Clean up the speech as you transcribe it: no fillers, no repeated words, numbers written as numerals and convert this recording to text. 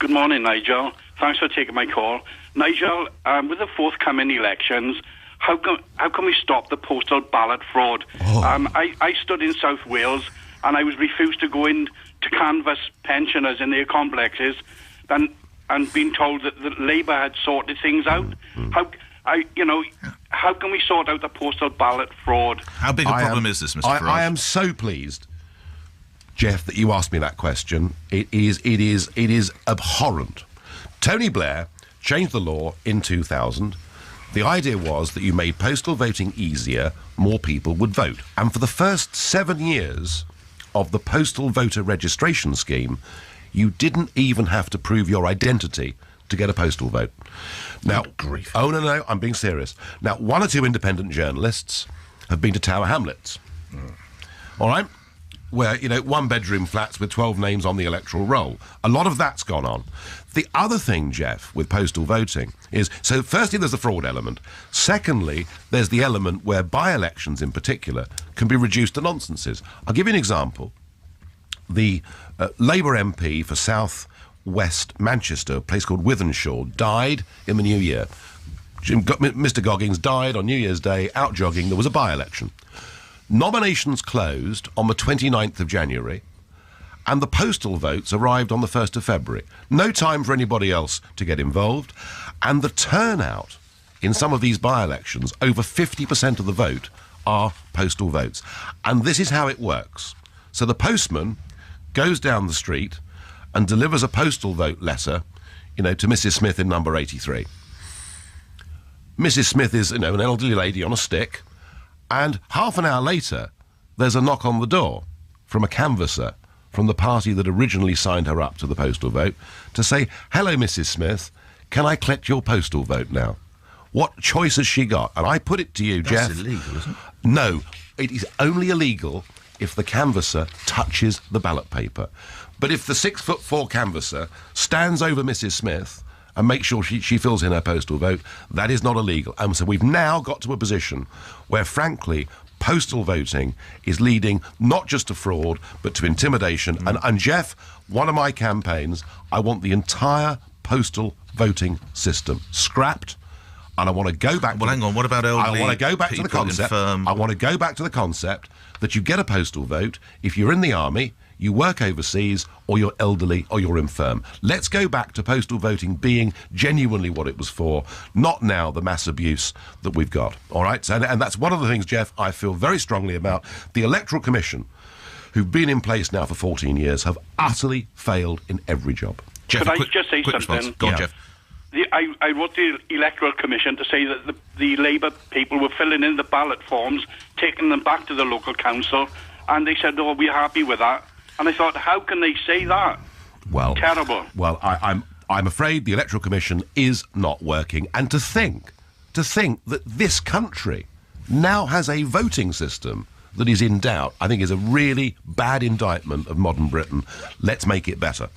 Good morning, Nigel. Thanks for taking my call. Nigel, with the forthcoming elections, how can we stop the postal ballot fraud? I stood in South Wales and I was refused to go in to canvass pensioners in their complexes and being told that Labour had sorted things out. How can we sort out the postal ballot fraud? How big a problem is this, Mr. Farage? I am so pleased, Jeff, that you asked me that question. It is abhorrent. Tony Blair changed the law in 2000. The idea was that you made postal voting easier, more people would vote. And for the first 7 years of the postal voter registration scheme, you didn't even have to prove your identity to get a postal vote. Now, grief. Oh, no, I'm being serious. Now, one or two independent journalists have been to Tower Hamlets. All right? Where, one-bedroom flats with 12 names on the electoral roll. A lot of that's gone on. The other thing, Jeff, with postal voting is, so firstly, there's the fraud element. Secondly, there's the element where by-elections in particular can be reduced to nonsenses. I'll give you an example. The Labour MP for South West Manchester, a place called Wythenshawe, died in the new year. Mr. Goggins died on New Year's Day, out jogging. There was a by-election. Nominations closed on the 29th of January, and the postal votes arrived on the 1st of February. No time for anybody else to get involved, and the turnout in some of these by-elections, over 50% of the vote, are postal votes. And this is how it works. So the postman goes down the street and delivers a postal vote letter, to Mrs. Smith in number 83. Mrs. Smith is, an elderly lady on a stick, and half an hour later, there's a knock on the door from a canvasser from the party that originally signed her up to the postal vote to say, "Hello, Mrs. Smith, can I collect your postal vote now?" What choice has she got? And I put it to you, Jeff. That's illegal, isn't it? No, it is only illegal if the canvasser touches the ballot paper. But if the 6'4" canvasser stands over Mrs. Smith and makes sure she fills in her postal vote, that is not illegal. And so we've now got to a position where, frankly, postal voting is leading not just to fraud, but to intimidation. And Jeff, one of my campaigns, I want the entire postal voting system scrapped, and I want to go back... Well, hang on, what about elderly I want to go back to the concept. I want to go back to the concept that you get a postal vote if you're in the army, you work overseas, or you're elderly, or you're infirm. Let's go back to postal voting being genuinely what it was for, not now the mass abuse that we've got. All right? And that's one of the things, Jeff, I feel very strongly about. The Electoral Commission, who've been in place now for 14 years, have utterly failed in every job. Jeff, Could I just say something? Response. Go on, Jeff. I wrote the Electoral Commission to say that the Labour people were filling in the ballot forms, taking them back to the local council, and they said, "Oh, we're happy with that." And I thought, how can they say that? Well, terrible. Well, I'm afraid the Electoral Commission is not working, and to think that this country now has a voting system that is in doubt, I think is a really bad indictment of modern Britain. Let's make it better.